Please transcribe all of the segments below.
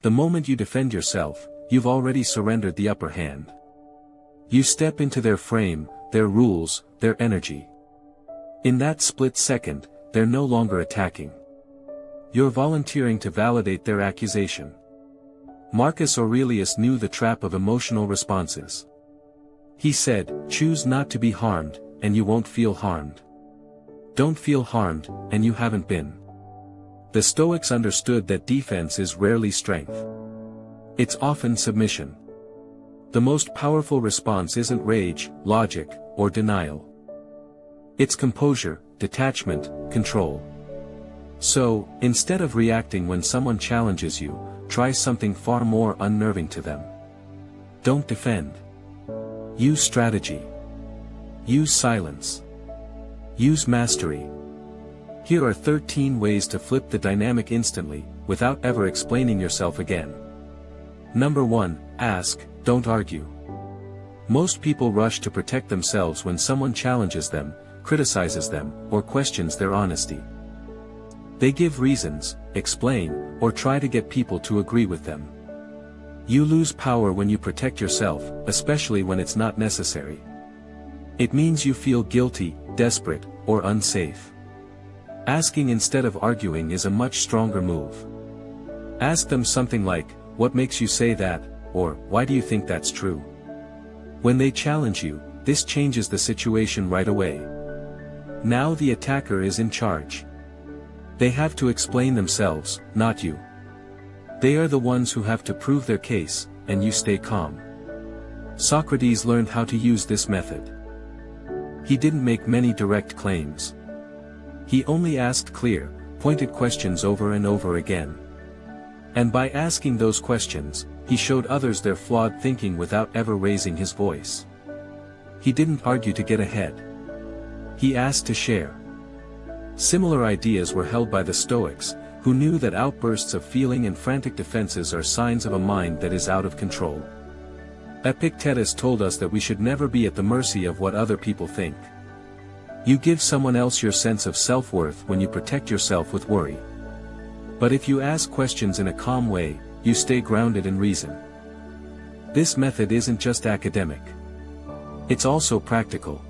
The moment you defend yourself, you've already surrendered the upper hand. You step into their frame, their rules, their energy. In that split second, they're no longer attacking. You're volunteering to validate their accusation. Marcus Aurelius knew the trap of emotional responses. He said, "Choose not to be harmed, and you won't feel harmed. Don't feel harmed, and you haven't been." The Stoics understood that defense is rarely strength. It's often submission. The most powerful response isn't rage, logic, or denial. It's composure, detachment, control. So, instead of reacting when someone challenges you, try something far more unnerving to them. Don't defend. Use strategy. Use silence. Use mastery. Here are 13 ways to flip the dynamic instantly, without ever explaining yourself again. Number 1, ask, don't argue. Most people rush to protect themselves when someone challenges them, criticizes them, or questions their honesty. They give reasons, explain, or try to get people to agree with them. You lose power when you protect yourself, especially when it's not necessary. It means you feel guilty, desperate, or unsafe. Asking instead of arguing is a much stronger move. Ask them something like, "What makes you say that?" or "Why do you think that's true?" When they challenge you, this changes the situation right away. Now the attacker is in charge. They have to explain themselves, not you. They are the ones who have to prove their case, and you stay calm. Socrates learned how to use this method. He didn't make many direct claims. He only asked clear, pointed questions over and over again. And by asking those questions, he showed others their flawed thinking without ever raising his voice. He didn't argue to get ahead. He asked to share. Similar ideas were held by the Stoics, who knew that outbursts of feeling and frantic defenses are signs of a mind that is out of control. Epictetus told us that we should never be at the mercy of what other people think. You give someone else your sense of self-worth when you protect yourself with worry. But if you ask questions in a calm way, you stay grounded in reason. This method isn't just academic. It's also practical.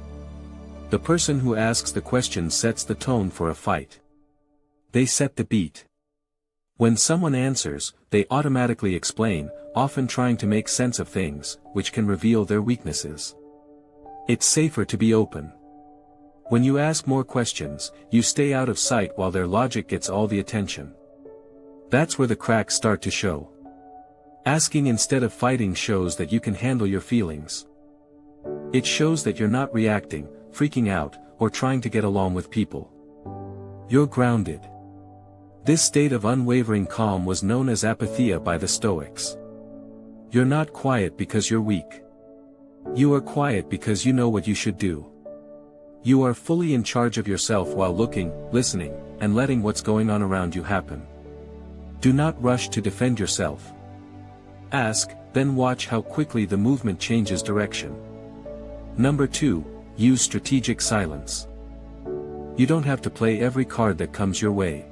The person who asks the question sets the tone for a fight. They set the beat. When someone answers, they automatically explain, often trying to make sense of things, which can reveal their weaknesses. It's safer to be open. When you ask more questions, you stay out of sight while their logic gets all the attention. That's where the cracks start to show. Asking instead of fighting shows that you can handle your feelings. It shows that you're not reacting, freaking out, or trying to get along with people. You're grounded. This state of unwavering calm was known as apatheia by the Stoics. You're not quiet because you're weak. You are quiet because you know what you should do. You are fully in charge of yourself while looking, listening, and letting what's going on around you happen. Do not rush to defend yourself. Ask, then watch how quickly the movement changes direction. Number 2, use strategic silence. You don't have to play every card that comes your way.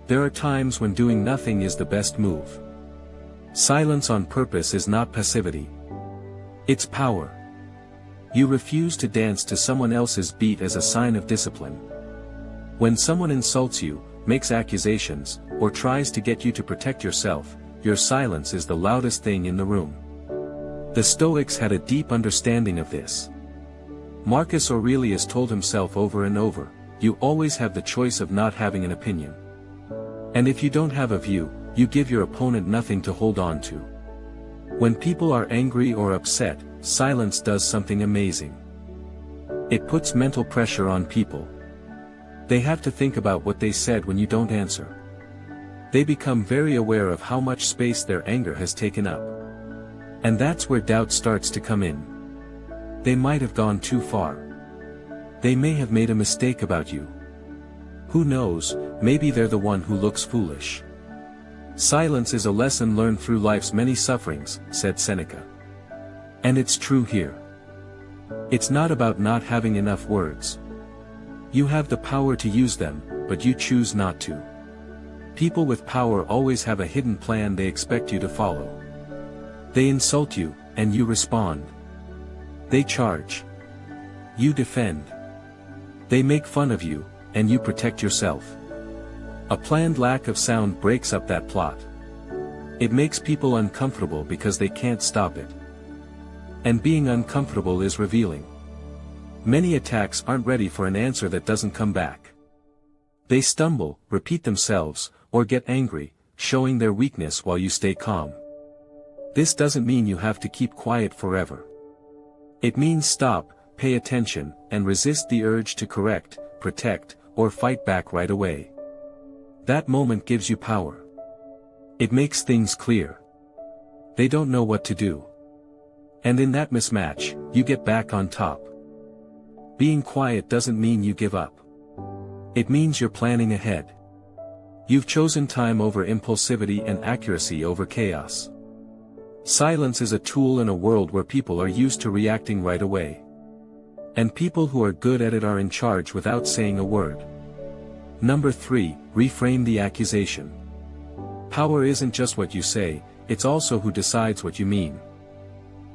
There are times when doing nothing is the best move. Silence on purpose is not passivity. It's power. You refuse to dance to someone else's beat as a sign of discipline. When someone insults you, makes accusations, or tries to get you to protect yourself, your silence is the loudest thing in the room. The Stoics had a deep understanding of this. Marcus Aurelius told himself over and over, "You always have the choice of not having an opinion. And if you don't have a view, you give your opponent nothing to hold on to." When people are angry or upset, silence does something amazing. It puts mental pressure on people. They have to think about what they said when you don't answer. They become very aware of how much space their anger has taken up. And that's where doubt starts to come in. They might have gone too far. They may have made a mistake about you. Who knows, maybe they're the one who looks foolish. Silence is a lesson learned through life's many sufferings, said Seneca. And it's true here. It's not about not having enough words. You have the power to use them, but you choose not to. People with power always have a hidden plan they expect you to follow. They insult you, and you respond. They charge. You defend. They make fun of you, and you protect yourself. A planned lack of sound breaks up that plot. It makes people uncomfortable because they can't stop it. And being uncomfortable is revealing. Many attacks aren't ready for an answer that doesn't come back. They stumble, repeat themselves, or get angry, showing their weakness while you stay calm. This doesn't mean you have to keep quiet forever. It means stop, pay attention, and resist the urge to correct, protect, or fight back right away. That moment gives you power. It makes things clear. They don't know what to do. And in that mismatch, you get back on top. Being quiet doesn't mean you give up. It means you're planning ahead. You've chosen time over impulsivity and accuracy over chaos. Silence is a tool in a world where people are used to reacting right away. And people who are good at it are in charge without saying a word. Number 3, reframe the accusation. Power isn't just what you say, it's also who decides what you mean.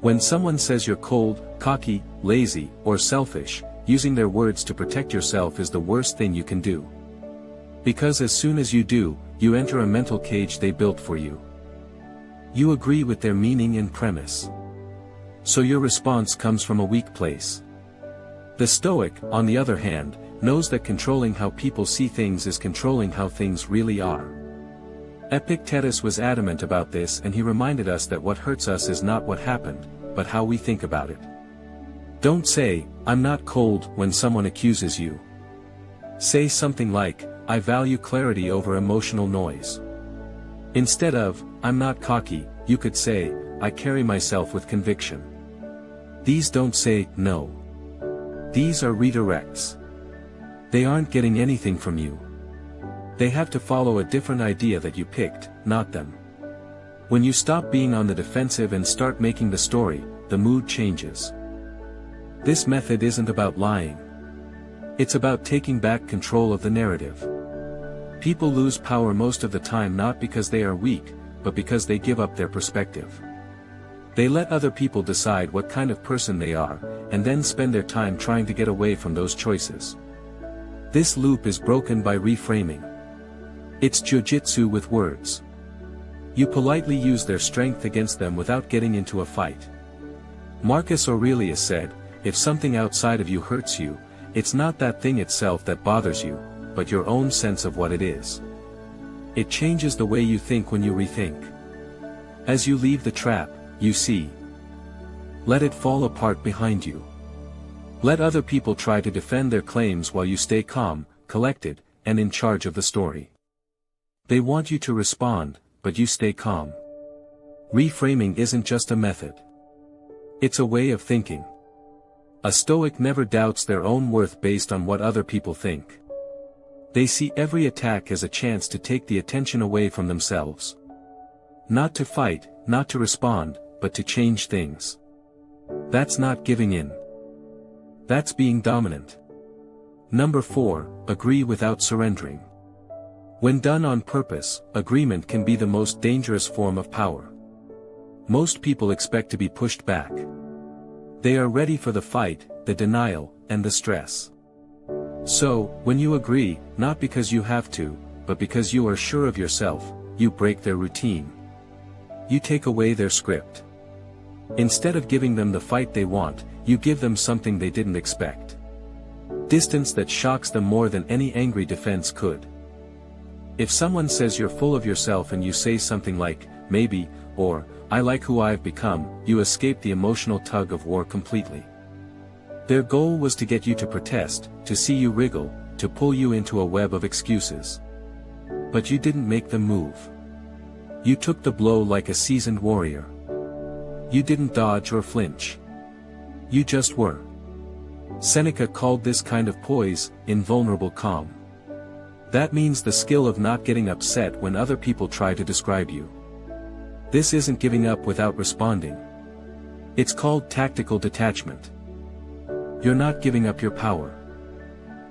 When someone says you're cold, cocky, lazy, or selfish, using their words to protect yourself is the worst thing you can do. Because as soon as you do, you enter a mental cage they built for you. You agree with their meaning and premise. So your response comes from a weak place. The Stoic, on the other hand, knows that controlling how people see things is controlling how things really are. Epictetus was adamant about this, and he reminded us that what hurts us is not what happened, but how we think about it. Don't say, "I'm not cold," when someone accuses you. Say something like, "I value clarity over emotional noise." Instead of, "I'm not cocky," you could say, "I carry myself with conviction." These don't say, "no." These are redirects. They aren't getting anything from you. They have to follow a different idea that you picked, not them. When you stop being on the defensive and start making the story, the mood changes. This method isn't about lying. It's about taking back control of the narrative. People lose power most of the time not because they are weak, but because they give up their perspective. They let other people decide what kind of person they are, and then spend their time trying to get away from those choices. This loop is broken by reframing. It's jujitsu with words. You politely use their strength against them without getting into a fight. Marcus Aurelius said, "If something outside of you hurts you, it's not that thing itself that bothers you, but your own sense of what it is." It changes the way you think when you rethink. As you leave the trap, you see. Let it fall apart behind you. Let other people try to defend their claims while you stay calm, collected, and in charge of the story. They want you to respond, but you stay calm. Reframing isn't just a method. It's a way of thinking. A Stoic never doubts their own worth based on what other people think. They see every attack as a chance to take the attention away from themselves. Not to fight, not to respond, but to change things. That's not giving in. That's being dominant. Number 4, agree without surrendering. When done on purpose, agreement can be the most dangerous form of power. Most people expect to be pushed back. They are ready for the fight, the denial, and the stress. So, when you agree, not because you have to, but because you are sure of yourself, you break their routine. You take away their script. Instead of giving them the fight they want, you give them something they didn't expect. Distance that shocks them more than any angry defense could. If someone says you're full of yourself and you say something like, "maybe," or, "I like who I've become," you escape the emotional tug of war completely. Their goal was to get you to protest, to see you wriggle, to pull you into a web of excuses. But you didn't make them move. You took the blow like a seasoned warrior. You didn't dodge or flinch. You just were. Seneca called this kind of poise, invulnerable calm. That means the skill of not getting upset when other people try to describe you. This isn't giving up without responding. It's called tactical detachment. You're not giving up your power.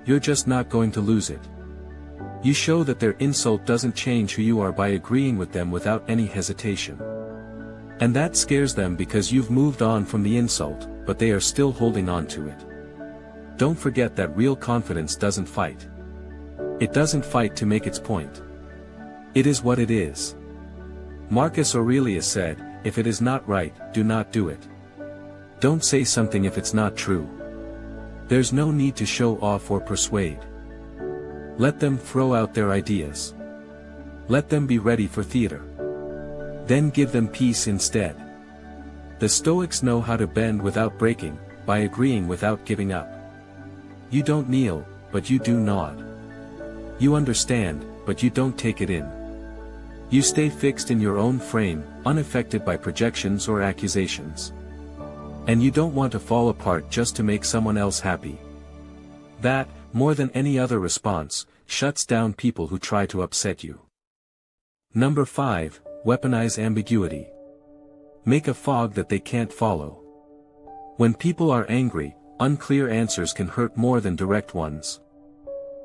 You're just not going to lose it. You show that their insult doesn't change who you are by agreeing with them without any hesitation. And that scares them because you've moved on from the insult, but they are still holding on to it. Don't forget that real confidence doesn't fight. It doesn't fight to make its point. It is what it is. Marcus Aurelius said, "If it is not right, do not do it." Don't say something if it's not true. There's no need to show off or persuade. Let them throw out their ideas. Let them be ready for theater. Then give them peace instead. The Stoics know how to bend without breaking, by agreeing without giving up. You don't kneel, but you do nod. You understand, but you don't take it in. You stay fixed in your own frame, unaffected by projections or accusations. And you don't want to fall apart just to make someone else happy. That, more than any other response, shuts down people who try to upset you. Number 5, weaponize ambiguity. Make a fog that they can't follow. When people are angry, unclear answers can hurt more than direct ones.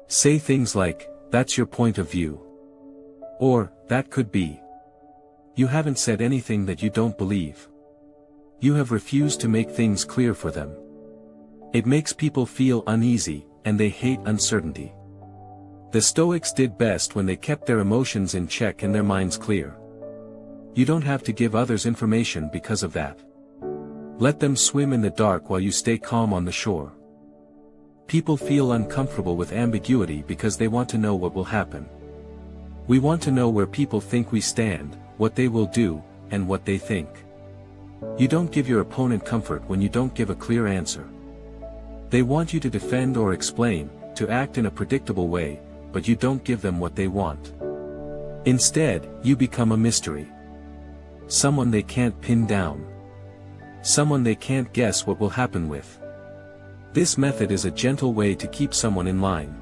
Say things like, "That's your point of view." Or, "That could be." You haven't said anything that you don't believe. You have refused to make things clear for them. It makes people feel uneasy, and they hate uncertainty. The Stoics did best when they kept their emotions in check and their minds clear. You don't have to give others information because of that. Let them swim in the dark while you stay calm on the shore. People feel uncomfortable with ambiguity because they want to know what will happen. We want to know where people think we stand, what they will do, and what they think. You don't give your opponent comfort when you don't give a clear answer. They want you to defend or explain, to act in a predictable way, but you don't give them what they want. Instead, you become a mystery. Someone they can't pin down. Someone they can't guess what will happen with. This method is a gentle way to keep someone in line.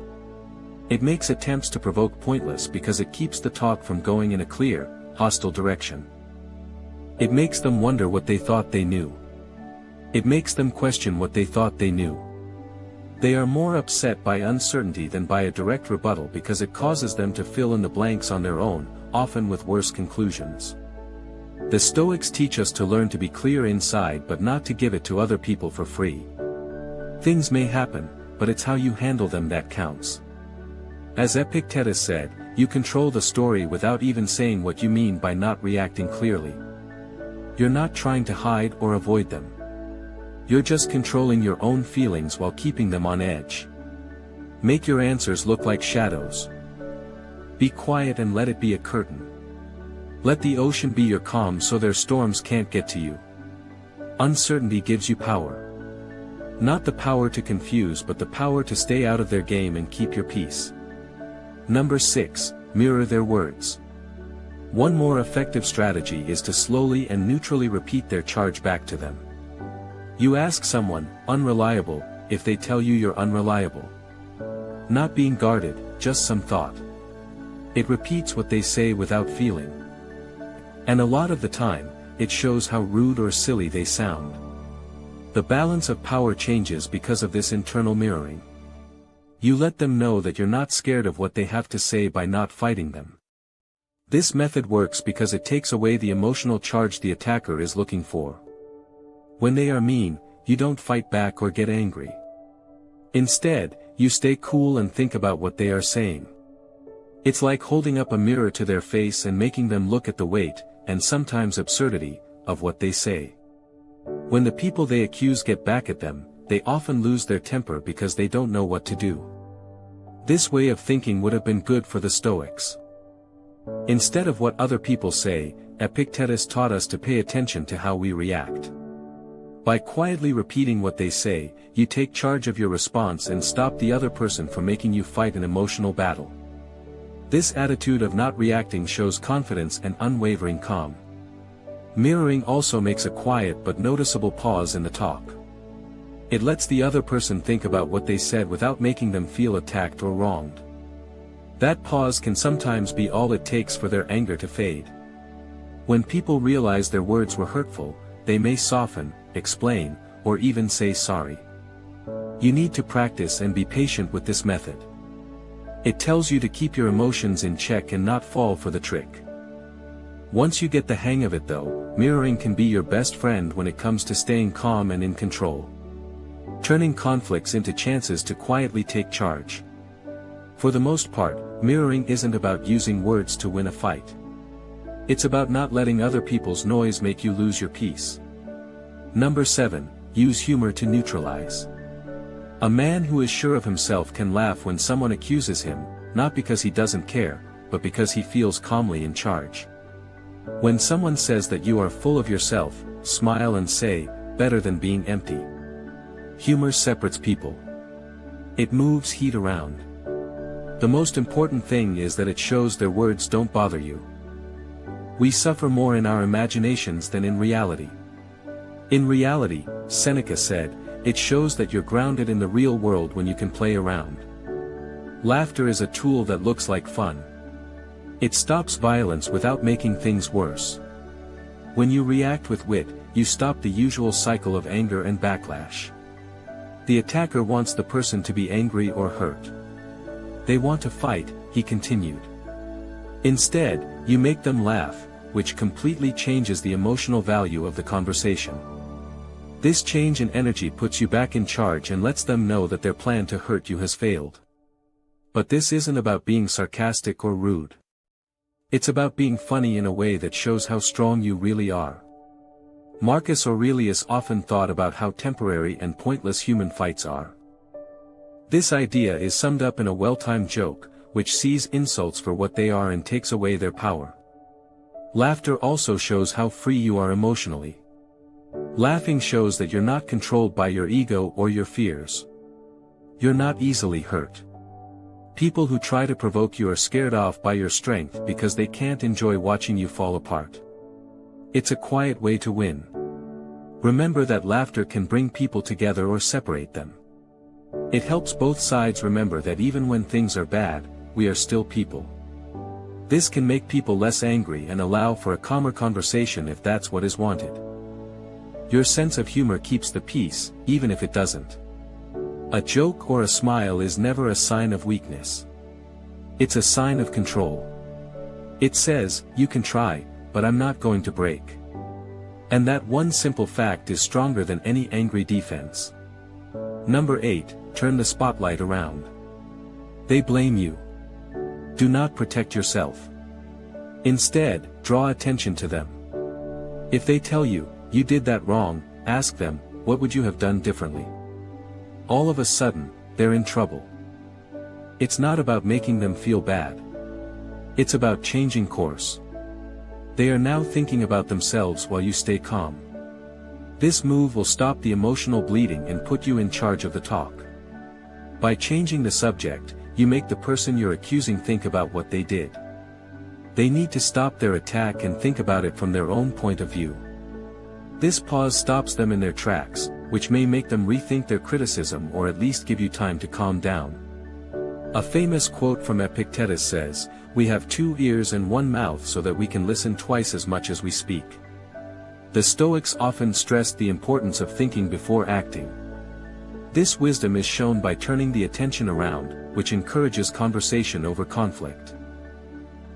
It makes attempts to provoke pointless because it keeps the talk from going in a clear, hostile direction. It makes them wonder what they thought they knew. It makes them question what they thought they knew. They are more upset by uncertainty than by a direct rebuttal because it causes them to fill in the blanks on their own, often with worse conclusions. The Stoics teach us to learn to be clear inside but not to give it to other people for free. Things may happen, but it's how you handle them that counts. As Epictetus said, you control the story without even saying what you mean by not reacting clearly. You're not trying to hide or avoid them. You're just controlling your own feelings while keeping them on edge. Make your answers look like shadows. Be quiet and let it be a curtain. Let the ocean be your calm so their storms can't get to you. Uncertainty gives you power. Not the power to confuse but the power to stay out of their game and keep your peace. Number 6, mirror their words. One more effective strategy is to slowly and neutrally repeat their charge back to them. You ask someone, unreliable, if they tell you you're unreliable. Not being guarded, just some thought. It repeats what they say without feeling. And a lot of the time, it shows how rude or silly they sound. The balance of power changes because of this internal mirroring. You let them know that you're not scared of what they have to say by not fighting them. This method works because it takes away the emotional charge the attacker is looking for. When they are mean, you don't fight back or get angry. Instead, you stay cool and think about what they are saying. It's like holding up a mirror to their face and making them look at the weight, and sometimes absurdity, of what they say. When the people they accuse get back at them, they often lose their temper because they don't know what to do. This way of thinking would have been good for the Stoics. Instead of what other people say, Epictetus taught us to pay attention to how we react. By quietly repeating what they say, you take charge of your response and stop the other person from making you fight an emotional battle. This attitude of not reacting shows confidence and unwavering calm. Mirroring also makes a quiet but noticeable pause in the talk. It lets the other person think about what they said without making them feel attacked or wronged. That pause can sometimes be all it takes for their anger to fade. When people realize their words were hurtful, they may soften, explain, or even say sorry. You need to practice and be patient with this method. It tells you to keep your emotions in check and not fall for the trick. Once you get the hang of it though, mirroring can be your best friend when it comes to staying calm and in control. Turning conflicts into chances to quietly take charge. For the most part, mirroring isn't about using words to win a fight. It's about not letting other people's noise make you lose your peace. Number 7. Use humor to neutralize. A man who is sure of himself can laugh when someone accuses him, not because he doesn't care, but because he feels calmly in charge. When someone says that you are full of yourself, smile and say, "Better than being empty." Humor separates people. It moves heat around. The most important thing is that it shows their words don't bother you. We suffer more in our imaginations than in reality. In reality, Seneca said, it shows that you're grounded in the real world when you can play around. Laughter is a tool that looks like fun. It stops violence without making things worse. When you react with wit, you stop the usual cycle of anger and backlash. The attacker wants the person to be angry or hurt. They want to fight, he continued. Instead, you make them laugh, which completely changes the emotional value of the conversation. This change in energy puts you back in charge and lets them know that their plan to hurt you has failed. But this isn't about being sarcastic or rude. It's about being funny in a way that shows how strong you really are. Marcus Aurelius often thought about how temporary and pointless human fights are. This idea is summed up in a well-timed joke, which sees insults for what they are and takes away their power. Laughter also shows how free you are emotionally. Laughing shows that you're not controlled by your ego or your fears. You're not easily hurt. People who try to provoke you are scared off by your strength because they can't enjoy watching you fall apart. It's a quiet way to win. Remember that laughter can bring people together or separate them. It helps both sides remember that even when things are bad, we are still people. This can make people less angry and allow for a calmer conversation if that's what is wanted. Your sense of humor keeps the peace, even if it doesn't. A joke or a smile is never a sign of weakness. It's a sign of control. It says, you can try, but I'm not going to break. And that one simple fact is stronger than any angry defense. Number 8, turn the spotlight around. They blame you. Do not protect yourself. Instead, draw attention to them. If they tell you, you did that wrong, ask them, what would you have done differently? All of a sudden, they're in trouble. It's not about making them feel bad. It's about changing course. They are now thinking about themselves while you stay calm. This move will stop the emotional bleeding and put you in charge of the talk. By changing the subject, you make the person you're accusing think about what they did. They need to stop their attack and think about it from their own point of view. This pause stops them in their tracks, which may make them rethink their criticism or at least give you time to calm down. A famous quote from Epictetus says, "We have 2 ears and 1 mouth so that we can listen twice as much as we speak." The Stoics often stressed the importance of thinking before acting. This wisdom is shown by turning the attention around, which encourages conversation over conflict.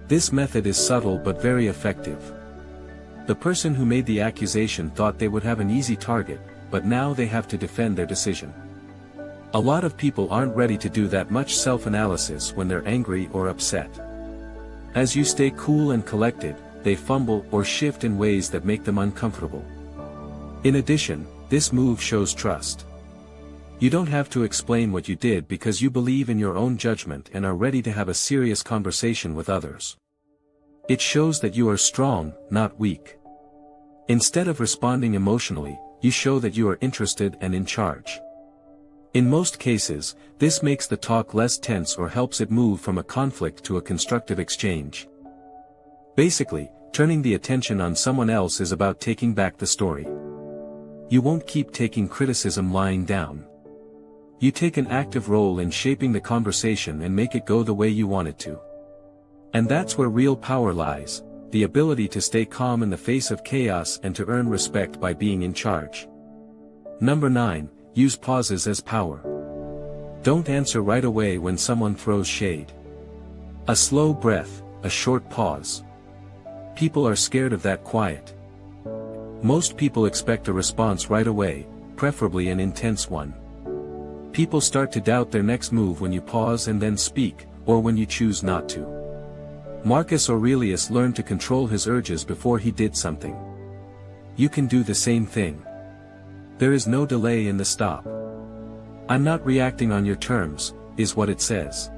This method is subtle but very effective. The person who made the accusation thought they would have an easy target, but now they have to defend their decision. A lot of people aren't ready to do that much self-analysis when they're angry or upset. As you stay cool and collected, they fumble or shift in ways that make them uncomfortable. In addition, this move shows trust. You don't have to explain what you did because you believe in your own judgment and are ready to have a serious conversation with others. It shows that you are strong, not weak. Instead of responding emotionally, you show that you are interested and in charge. In most cases, this makes the talk less tense or helps it move from a conflict to a constructive exchange. Basically, turning the attention on someone else is about taking back the story. You won't keep taking criticism lying down. You take an active role in shaping the conversation and make it go the way you want it to. And that's where real power lies, the ability to stay calm in the face of chaos and to earn respect by being in charge. Number 9, use pauses as power. Don't answer right away when someone throws shade. A slow breath, a short pause. People are scared of that quiet. Most people expect a response right away, preferably an intense one. People start to doubt their next move when you pause and then speak, or when you choose not to. Marcus Aurelius learned to control his urges before he did something. You can do the same thing. There is no delay in the stop. "I'm not reacting on your terms," is what it says.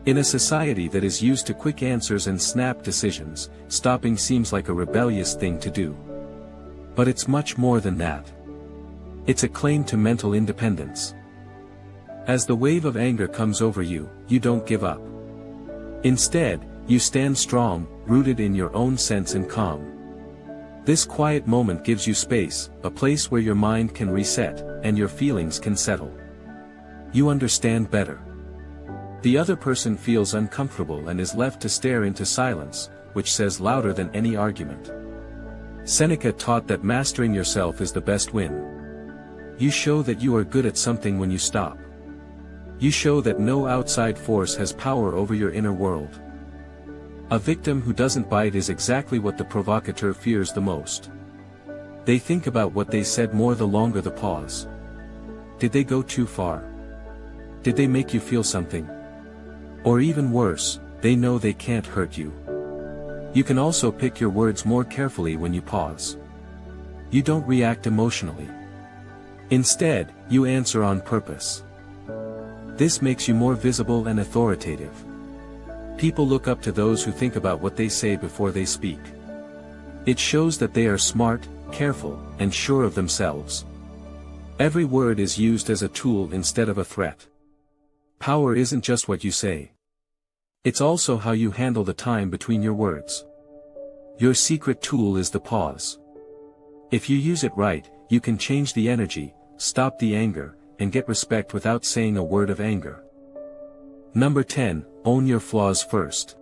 In a society that is used to quick answers and snap decisions, stopping seems like a rebellious thing to do. But it's much more than that. It's a claim to mental independence. As the wave of anger comes over you, you don't give up. Instead, you stand strong, rooted in your own sense and calm. This quiet moment gives you space, a place where your mind can reset, and your feelings can settle. You understand better. The other person feels uncomfortable and is left to stare into silence, which says louder than any argument. Seneca taught that mastering yourself is the best win. You show that you are good at something when you stop. You show that no outside force has power over your inner world. A victim who doesn't bite is exactly what the provocateur fears the most. They think about what they said more the longer the pause. Did they go too far? Did they make you feel something? Or even worse, they know they can't hurt you. You can also pick your words more carefully when you pause. You don't react emotionally. Instead, you answer on purpose. This makes you more visible and authoritative. People look up to those who think about what they say before they speak. It shows that they are smart, careful, and sure of themselves. Every word is used as a tool instead of a threat. Power isn't just what you say. It's also how you handle the time between your words. Your secret tool is the pause. If you use it right, you can change the energy, stop the anger, and get respect without saying a word of anger. Number 10, own your flaws first.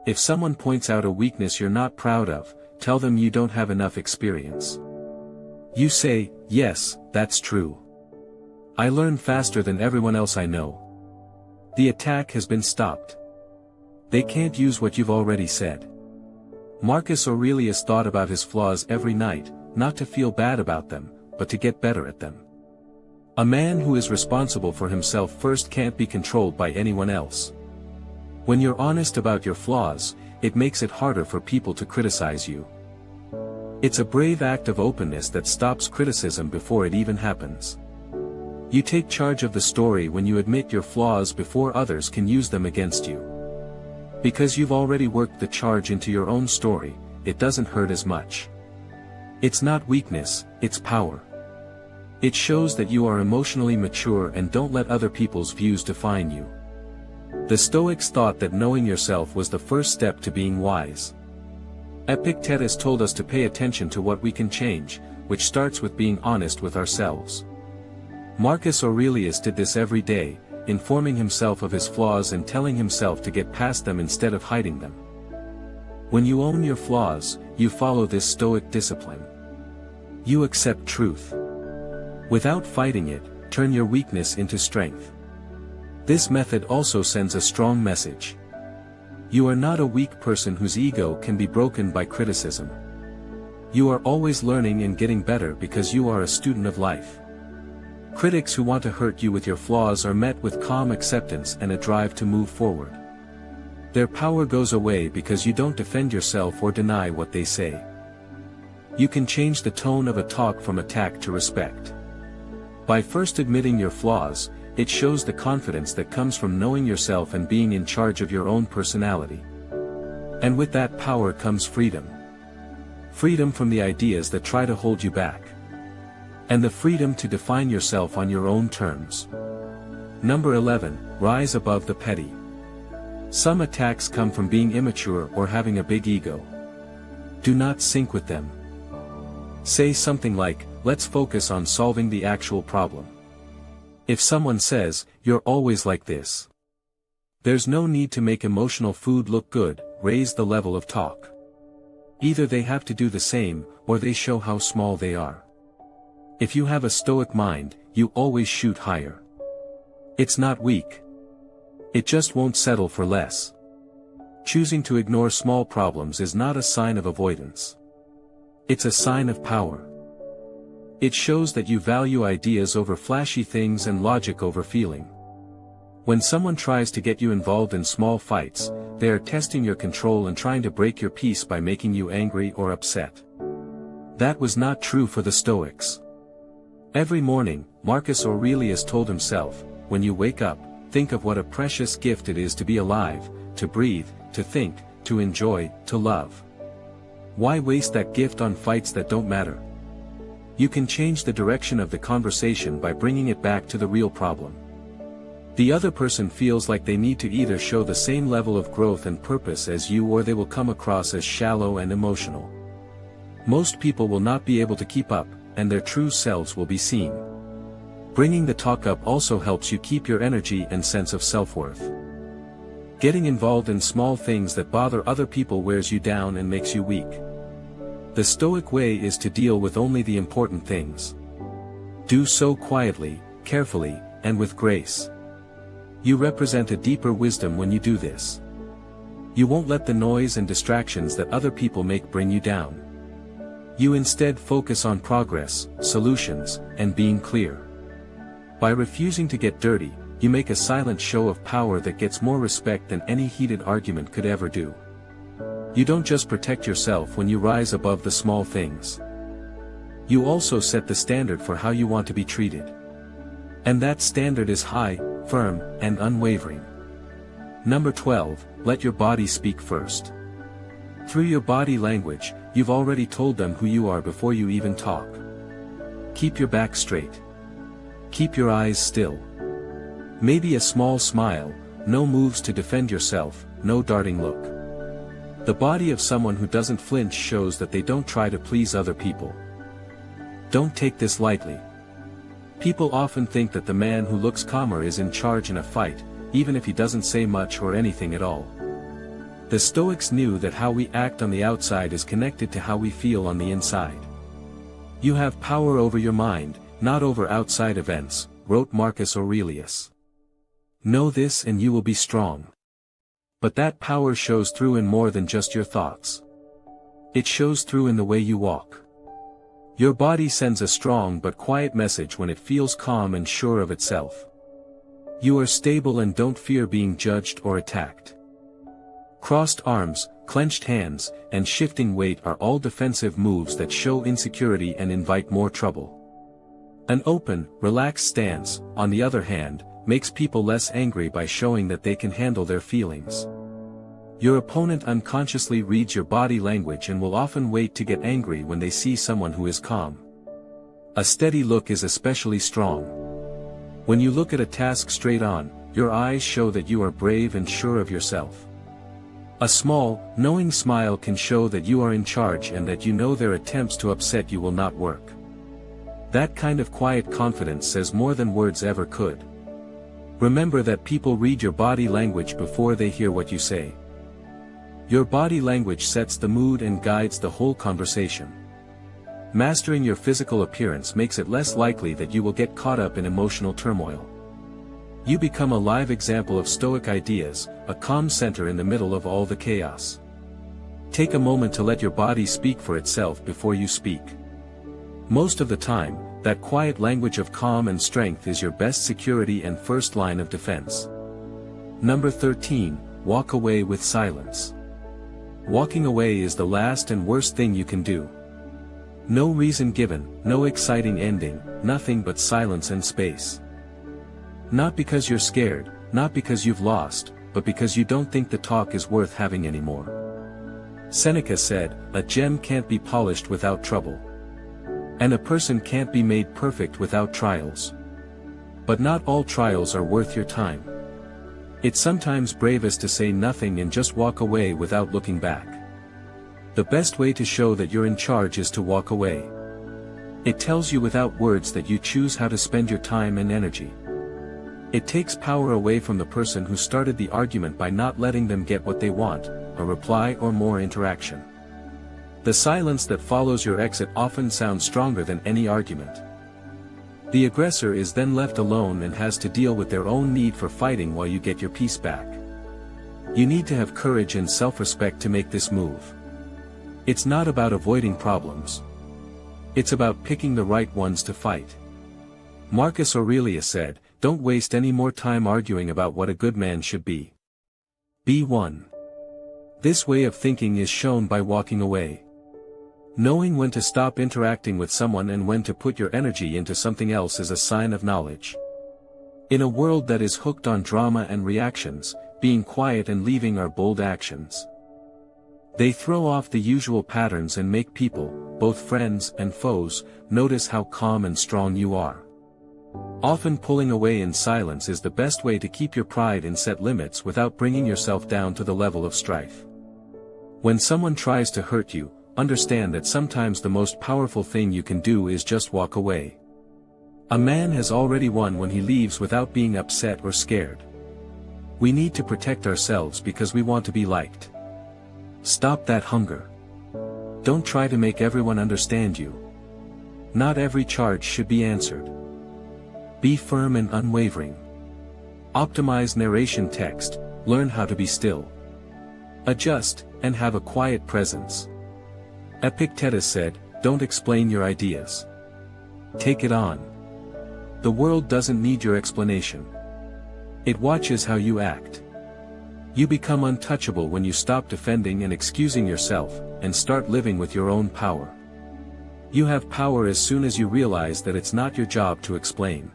If someone points out a weakness you're not proud of, tell them you don't have enough experience. You say, "Yes, that's true. I learn faster than everyone else I know." The attack has been stopped. They can't use what you've already said. Marcus Aurelius thought about his flaws every night, not to feel bad about them, but to get better at them. A man who is responsible for himself first can't be controlled by anyone else. When you're honest about your flaws, it makes it harder for people to criticize you. It's a brave act of openness that stops criticism before it even happens. You take charge of the story when you admit your flaws before others can use them against you. Because you've already worked the charge into your own story, it doesn't hurt as much. It's not weakness, it's power. It shows that you are emotionally mature and don't let other people's views define you. The Stoics thought that knowing yourself was the first step to being wise. Epictetus told us to pay attention to what we can change, which starts with being honest with ourselves. Marcus Aurelius did this every day, informing himself of his flaws and telling himself to get past them instead of hiding them. When you own your flaws, you follow this Stoic discipline. You accept truth. Without fighting it, turn your weakness into strength. This method also sends a strong message. You are not a weak person whose ego can be broken by criticism. You are always learning and getting better because you are a student of life. Critics who want to hurt you with your flaws are met with calm acceptance and a drive to move forward. Their power goes away because you don't defend yourself or deny what they say. You can change the tone of a talk from attack to respect. By first admitting your flaws, it shows the confidence that comes from knowing yourself and being in charge of your own personality. And with that power comes freedom. Freedom from the ideas that try to hold you back. And the freedom to define yourself on your own terms. Number 11, rise above the petty. Some attacks come from being immature or having a big ego. Do not sink with them. Say something like, "Let's focus on solving the actual problem." If someone says, "You're always like this," there's no need to make emotional food look good, raise the level of talk. Either they have to do the same, or they show how small they are. If you have a Stoic mind, you always shoot higher. It's not weak. It just won't settle for less. Choosing to ignore small problems is not a sign of avoidance. It's a sign of power. It shows that you value ideas over flashy things and logic over feeling. When someone tries to get you involved in small fights, they are testing your control and trying to break your peace by making you angry or upset. That was not true for the Stoics. Every morning, Marcus Aurelius told himself, when you wake up, think of what a precious gift it is to be alive, to breathe, to think, to enjoy, to love. Why waste that gift on fights that don't matter? You can change the direction of the conversation by bringing it back to the real problem. The other person feels like they need to either show the same level of growth and purpose as you, or they will come across as shallow and emotional. Most people will not be able to keep up, and their true selves will be seen. Bringing the talk up also helps you keep your energy and sense of self-worth. Getting involved in small things that bother other people wears you down and makes you weak. The Stoic way is to deal with only the important things. Do so quietly, carefully, and with grace. You represent a deeper wisdom when you do this. You won't let the noise and distractions that other people make bring you down. You instead focus on progress, solutions, and being clear. By refusing to get dirty, you make a silent show of power that gets more respect than any heated argument could ever do. You don't just protect yourself when you rise above the small things. You also set the standard for how you want to be treated. And that standard is high, firm, and unwavering. Number 12, let your body speak first. Through your body language, you've already told them who you are before you even talk. Keep your back straight. Keep your eyes still. Maybe a small smile, no moves to defend yourself, no darting look. The body of someone who doesn't flinch shows that they don't try to please other people. Don't take this lightly. People often think that the man who looks calmer is in charge in a fight, even if he doesn't say much or anything at all. The Stoics knew that how we act on the outside is connected to how we feel on the inside. You have power over your mind, not over outside events, wrote Marcus Aurelius. Know this and you will be strong. But that power shows through in more than just your thoughts. It shows through in the way you walk. Your body sends a strong but quiet message when it feels calm and sure of itself. You are stable and don't fear being judged or attacked. Crossed arms, clenched hands, and shifting weight are all defensive moves that show insecurity and invite more trouble. An open, relaxed stance, on the other hand, makes people less angry by showing that they can handle their feelings. Your opponent unconsciously reads your body language and will often wait to get angry when they see someone who is calm. A steady look is especially strong. When you look at a task straight on, your eyes show that you are brave and sure of yourself. A small, knowing smile can show that you are in charge and that you know their attempts to upset you will not work. That kind of quiet confidence says more than words ever could. Remember that people read your body language before they hear what you say. Your body language sets the mood and guides the whole conversation. Mastering your physical appearance makes it less likely that you will get caught up in emotional turmoil. You become a live example of Stoic ideas, a calm center in the middle of all the chaos. Take a moment to let your body speak for itself before you speak. Most of the time, that quiet language of calm and strength is your best security and first line of defense. Number 13, walk away with silence. Walking away is the last and worst thing you can do. No reason given, no exciting ending, nothing but silence and space. Not because you're scared, not because you've lost, but because you don't think the talk is worth having anymore. Seneca said, "A gem can't be polished without trouble. And a person can't be made perfect without trials. But not all trials are worth your time." It's sometimes bravest to say nothing and just walk away without looking back. The best way to show that you're in charge is to walk away. It tells you without words that you choose how to spend your time and energy. It takes power away from the person who started the argument by not letting them get what they want, a reply or more interaction. The silence that follows your exit often sounds stronger than any argument. The aggressor is then left alone and has to deal with their own need for fighting while you get your peace back. You need to have courage and self-respect to make this move. It's not about avoiding problems. It's about picking the right ones to fight. Marcus Aurelius said, "Don't waste any more time arguing about what a good man should be. Be one." This way of thinking is shown by walking away. Knowing when to stop interacting with someone and when to put your energy into something else is a sign of knowledge. In a world that is hooked on drama and reactions, being quiet and leaving are bold actions. They throw off the usual patterns and make people, both friends and foes, notice how calm and strong you are. Often pulling away in silence is the best way to keep your pride and set limits without bringing yourself down to the level of strife. When someone tries to hurt you, understand that sometimes the most powerful thing you can do is just walk away. A man has already won when he leaves without being upset or scared. We need to protect ourselves because we want to be liked. Stop that hunger. Don't try to make everyone understand you. Not every charge should be answered. Be firm and unwavering. Optimize narration text, learn how to be still. Adjust, and have a quiet presence. Epictetus said, "Don't explain your ideas. Take it on." The world doesn't need your explanation. It watches how you act. You become untouchable when you stop defending and excusing yourself, and start living with your own power. You have power as soon as you realize that it's not your job to explain.